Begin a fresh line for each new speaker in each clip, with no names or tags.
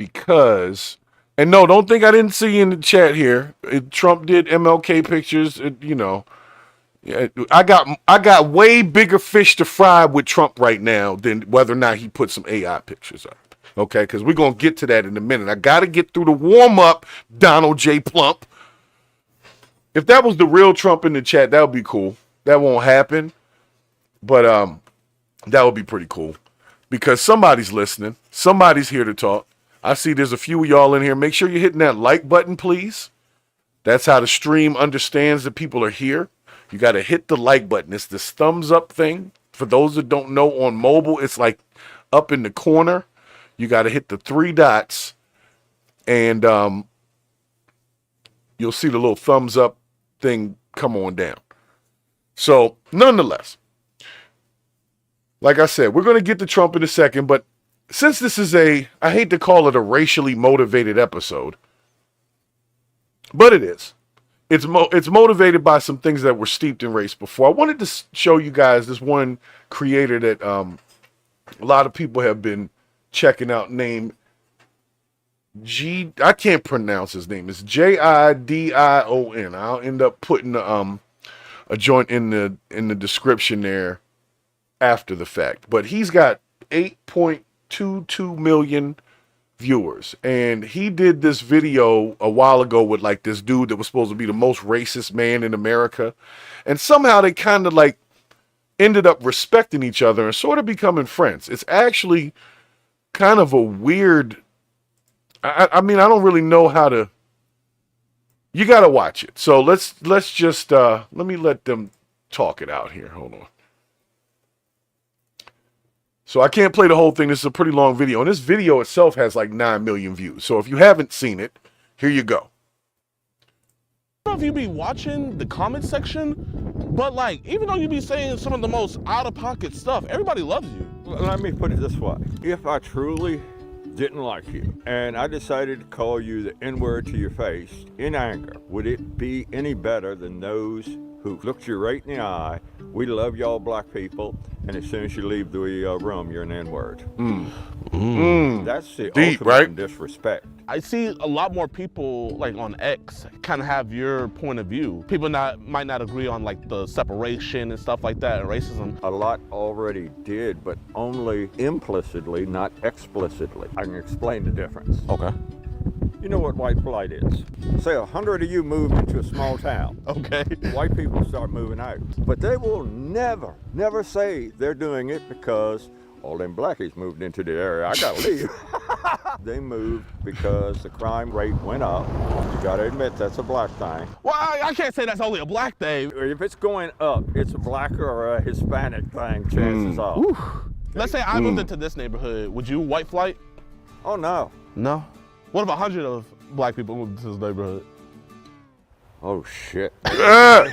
because, and no, don't think I didn't see in the chat here. Trump did MLK pictures. Yeah, I got way bigger fish to fry with Trump right now than whether or not he put some AI pictures up. Okay, because we're gonna get to that in a minute. I gotta get through the warm up, Donald J. Plump. If that was the real Trump in the chat, that would be cool. That won't happen, but that would be pretty cool because somebody's listening. Somebody's here to talk. I see there's a few of y'all in here. Make sure you're hitting that like button, please. That's how the stream understands that people are here. You got to hit the like button. It's this thumbs up thing. For those that don't know, on mobile, it's like up in the corner. You got to hit the three dots, and you'll see the little thumbs up thing come on down. So, nonetheless, like I said, we're going to get to Trump in a second, but since this is I hate to call it a racially motivated episode, but it is. It's motivated by some things that were steeped in race before. I wanted to show you guys this one creator that a lot of people have been checking out named I can't pronounce his name. It's Jidion. I'll end up putting a joint in the description there after the fact. But he's got 8.22 million viewers, and he did this video a while ago with like this dude that was supposed to be the most racist man in America, and somehow they kind of like ended up respecting each other and sort of becoming friends. It's actually kind of a weird. I mean, I don't really know how to. You got to watch it. So let's just let me let them talk it out here. Hold on. So I can't play the whole thing. This is a pretty long video, and this video itself has like 9 million views. So if you haven't seen it, here you go.
I don't know if you be watching the comment section, but like, even though you be saying some of the most out-of-pocket stuff, everybody loves you.
Let me put it this way. If I truly didn't like you and I decided to call you the N-word to your face in anger, would it be any better than those who looked you right in the eye? We love y'all black people, and as soon as you leave the room, you're an N-word. That's the
Deep,
ultimate
right?
disrespect.
I see a lot more people like on X kind of have your point of view. People might not agree on like the separation and stuff like that and racism.
A lot already did, but only implicitly, not explicitly. I can explain the difference.
Okay.
You know what white flight is? Say 100 of you move into a small town.
Okay.
White people start moving out. But they will never say they're doing it because all them blackies moved into the area. I gotta leave. They moved because the crime rate went up. You gotta admit that's a black thing.
Well, I can't say that's only a black thing.
If it's going up, it's a black or a Hispanic thing, chances are.
Let's say I moved into this neighborhood. Would you white flight?
Oh no.
No. What if 100 of black people moved into this neighborhood?
Oh shit.
At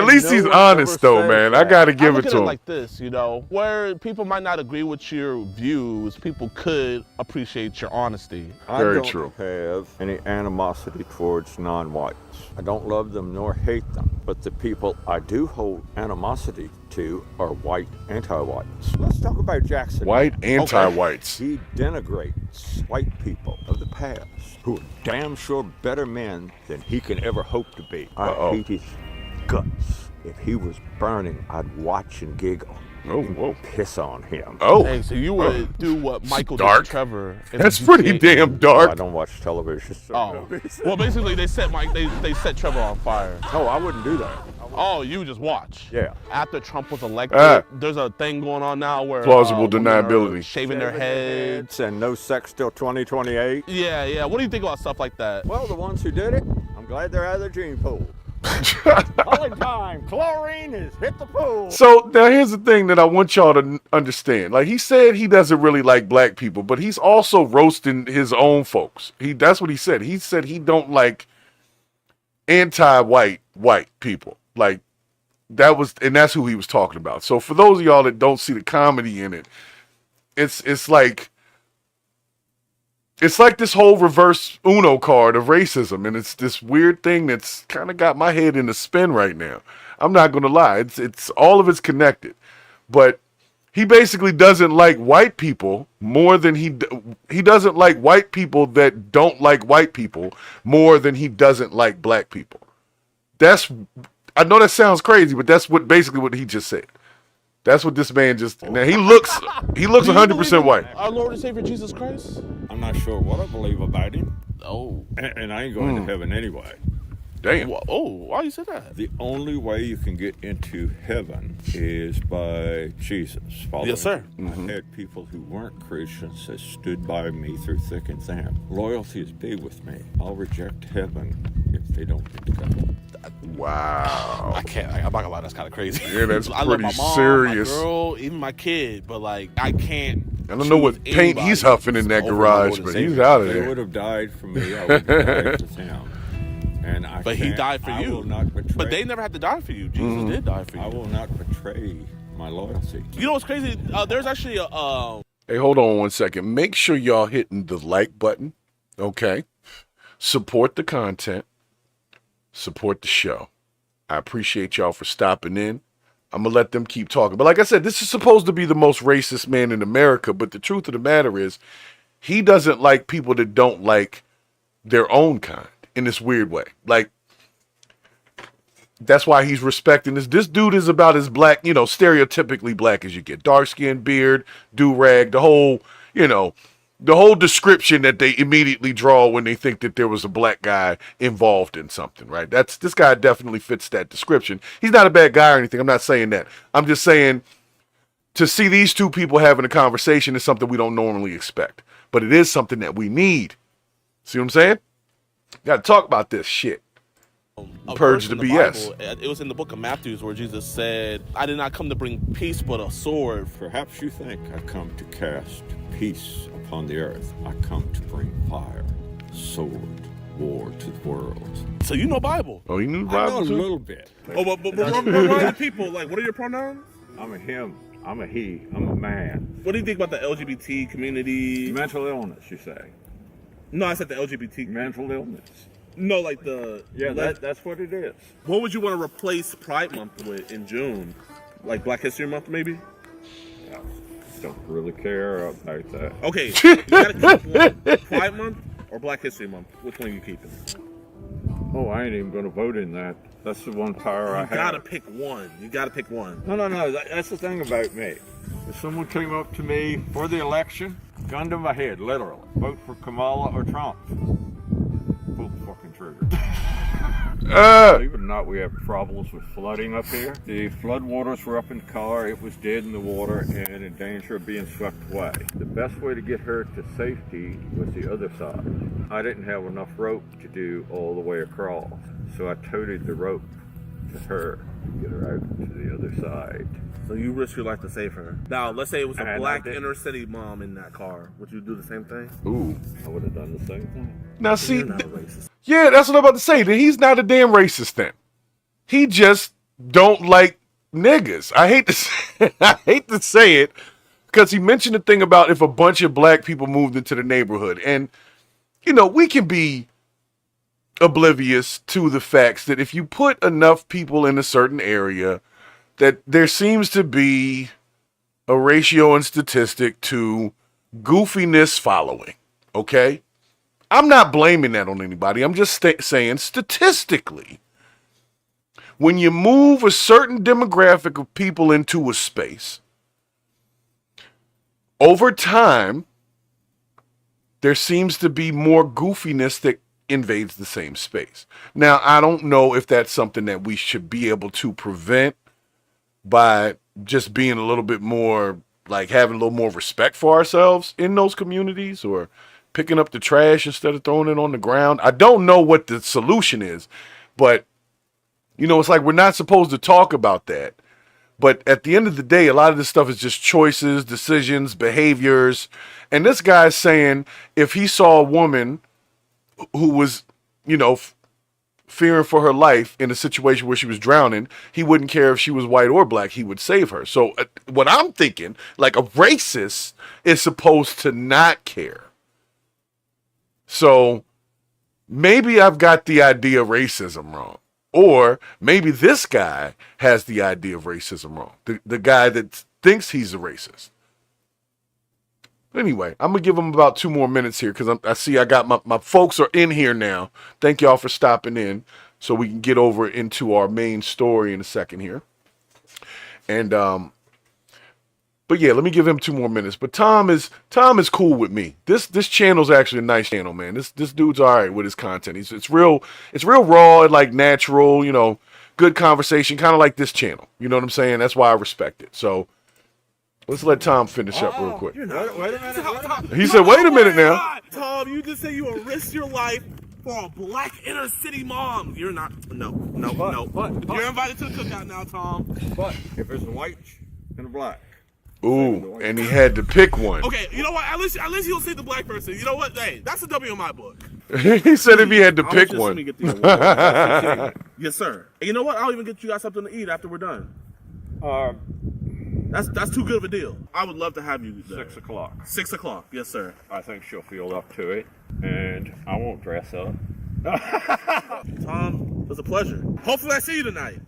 least he's honest though, man. I gotta give it to him.
Like this, you know, where people might not agree with your views, people could appreciate your honesty.
Very true.
I don't have any animosity towards non-whites. I don't love them nor hate them, but the people I do hold animosity to are white anti-whites. Let's talk about Jackson.
White anti-whites.
He denigrates white people of the past who are damn sure better men than he can ever hope to be. I hate his guts. If he was burning, I'd watch and giggle.
Whoa.
Piss on him.
Oh.
Hey, so you would do what Michael did
dark.
to Trevor.
That's pretty damn dark.
I don't watch television. Movies.
Well, basically they set they set Trevor on fire.
No, I wouldn't do that.
Oh, you just watch.
Yeah.
After Trump was elected, there's a thing going on now where
Plausible
women
deniability.
are shaving their heads.
And no sex till 2028.
Yeah. What do you think about stuff like that?
Well, the ones who did it, I'm glad they're out of their gene pool. Holy time, chlorine has hit the pool.
So now here's the thing that I want y'all to understand. Like he said he doesn't really like black people, but he's also roasting his own folks. That's what he said. He said he don't like anti-white people. Like that's who he was talking about. So for those of y'all that don't see the comedy in it, it's like this whole reverse Uno card of racism, and it's this weird thing that's kind of got my head in a spin right now. I'm not gonna lie, it's all of it's connected, but He basically doesn't like white people more than he doesn't like white people that don't like white people more than he doesn't like black people. I know that sounds crazy, but that's basically what he just said. That's what this man just. Now he looks 100% white.
Our Lord and Savior Jesus Christ.
I'm not sure what I believe about him,
Oh.
and I ain't going to heaven anyway.
Damn.
Oh, why you say that?
The only way you can get into heaven is by Jesus.
Yes, sir.
I had people who weren't Christians that stood by me through thick and thin. Loyalty is big with me. I'll reject heaven if they don't get to go.
Wow.
I can't. I'm not gonna lie. That's kind of crazy.
Yeah, that's
I love
pretty
my mom,
serious.
My girl, even my kid, but like I can't.
I don't know what paint he's huffing in that garage, but he's out of
They
there.
would have died for me. I would have died with him. And
But he died for
I
you.
will not betray.
But they never had to die for you. Jesus did die for you.
I will not betray my loyalty.
You know what's crazy? There's actually a.
Hey, hold on one second. Make sure y'all hitting the like button, okay? Support the content. Support the show. I appreciate y'all for stopping in. I'm going to let them keep talking. But like I said, this is supposed to be the most racist man in America. But the truth of the matter is, he doesn't like people that don't like their own kind in this weird way. Like, that's why he's respecting this. This dude is about as black, stereotypically black as you get. Dark skin, beard, do-rag, the whole description that they immediately draw when they think that there was a black guy involved in something, right? This guy definitely fits that description. He's not a bad guy or anything. I'm not saying that. I'm just saying to see these two people having a conversation is something we don't normally expect. But it is something that we need. See what I'm saying? Got to talk about this shit. Purge the BS.
Bible, it was in the book of Matthew where Jesus said, I did not come to bring peace but a sword.
Perhaps you think I come to cast peace upon the earth. I come to bring fire, sword, war to the world.
So you know Bible.
Oh, you knew the
I
Bible
know a
too?
little bit.
Oh, but remind the people, like, what are your pronouns?
I'm a him. I'm a he. I'm a man.
What do you think about the LGBT community?
Mental illness, you say?
No, I said the LGBT.
Mental illness.
No, like the...
Yeah, that's what it is.
What would you want to replace Pride Month with in June? Like Black History Month, maybe?
I don't really care about that.
Okay, you gotta keep one. Pride Month or Black History Month? Which one are you keeping?
Oh, I ain't even going to vote in that. That's the one power I have.
You gotta pick one. You gotta pick one.
No. That's the thing about me. If someone came up to me for the election, gun to my head, literally, vote for Kamala or Trump. Pull the fucking trigger. Believe it or not, we have problems with flooding up here. The flood waters were up in the car. It was dead in the water and in danger of being swept away. The best way to get her to safety was the other side. I didn't have enough rope to do all the way across, so I toted the rope to her to get her out to the other side.
So you risk your life to save her. Now, let's say it was a
And
black
I did.
inner city mom in that car. Would you do the same thing?
Ooh.
I would have done the same thing.
Now, see,
You're not a racist.
yeah, that's what I'm about to say. That he's not a damn racist then. He just don't like niggas. I hate to say it because he mentioned the thing about if a bunch of black people moved into the neighborhood. And, we can be oblivious to the facts that if you put enough people in a certain area, that there seems to be a ratio and statistic to goofiness following, okay? I'm not blaming that on anybody. I'm just saying statistically, when you move a certain demographic of people into a space, over time, there seems to be more goofiness that invades the same space. Now, I don't know if that's something that we should be able to prevent by just being a little bit more, like having a little more respect for ourselves in those communities or picking up the trash instead of throwing it on the ground. I don't know what the solution is, but, it's like we're not supposed to talk about that. But at the end of the day, a lot of this stuff is just choices, decisions, behaviors. And this guy's saying if he saw a woman who was, fearing for her life in a situation where she was drowning, he wouldn't care if she was white or black. He would save her. So what I'm thinking, like a racist is supposed to not care. So maybe I've got the idea of racism wrong. Or maybe this guy has the idea of racism wrong. The guy that's thinks he's a racist. Anyway, I'm going to give him about 2 more minutes here because I see I got my folks are in here now. Thank y'all for stopping in so we can get over into our main story in a second here. And, but yeah, let me give him 2 more minutes. But Tom is cool with me. This channel's actually a nice channel, man. This dude's all right with his content. It's real raw and like natural, you know, good conversation, kind of like this channel. You know what I'm saying? That's why I respect it. So let's let Tom finish up real quick.
Wait a minute.
He said, "Wait a minute now."
Tom, you just said you will risk your life for a black inner city mom. You're not. No. You're invited to the cookout now, Tom.
But if it's a white and a black.
Ooh, and he had to pick one.
Okay, you know what? At least he'll see the black person. You know what? Hey, that's a W in my book.
He said if he had to pick one.
Yes, sir. And you know what? I'll even get you guys something to eat after we're done. That's too good of a deal. I would love to have you there.
6 o'clock.
6 o'clock. Yes, sir.
I think she'll feel up to it, and I won't dress up.
Tom, it was a pleasure. Hopefully I see you tonight.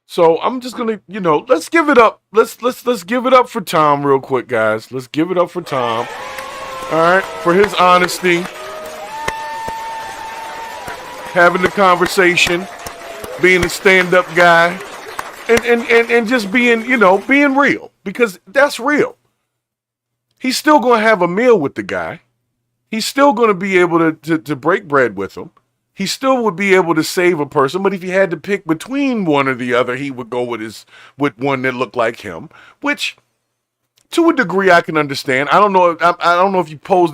So I'm just gonna, you know, let's give it up. Let's give it up for Tom real quick, guys. Let's give it up for Tom. All right, for his honesty, having the conversation, being a stand-up guy, and just being, you know, being real, because that's real. He's still gonna have a meal with the guy. He's still gonna be able to break bread with him. He still would be able to save a person, but if he had to pick between one or the other, he would go with one that looked like him, which to a degree I can understand. I don't know if you pose the